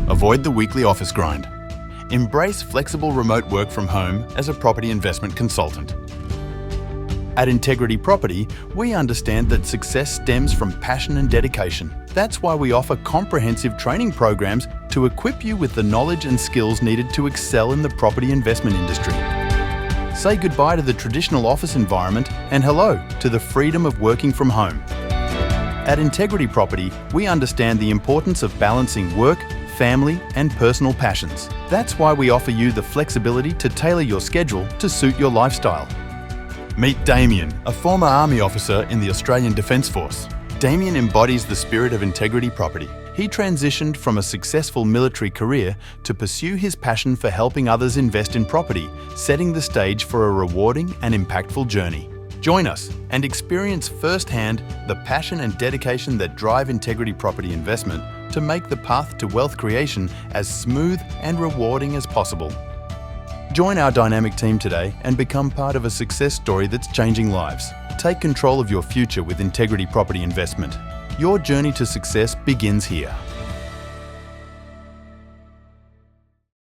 Avoid the weekly office grind. Embrace flexible remote work from home as a property investment consultant. At Integrity Property, we understand that success stems from passion and dedication. That's why we offer comprehensive training programs to equip you with the knowledge and skills needed to excel in the property investment industry. Say goodbye to the traditional office environment and hello to the freedom of working from home. At Integrity Property, we understand the importance of balancing work, family and personal passions. That's why we offer you the flexibility to tailor your schedule to suit your lifestyle. Meet Damien, a former Army officer in the Australian Defence Force. Damien embodies the spirit of Integrity Property. He transitioned from a successful military career to pursue his passion for helping others invest in property, setting the stage for a rewarding and impactful journey. Join us and experience firsthand the passion and dedication that drive Integrity Property investment to make the path to wealth creation as smooth and rewarding as possible. Join our dynamic team today and become part of a success story that's changing lives. Take control of your future with Integrity Property investment. Your journey to success begins here.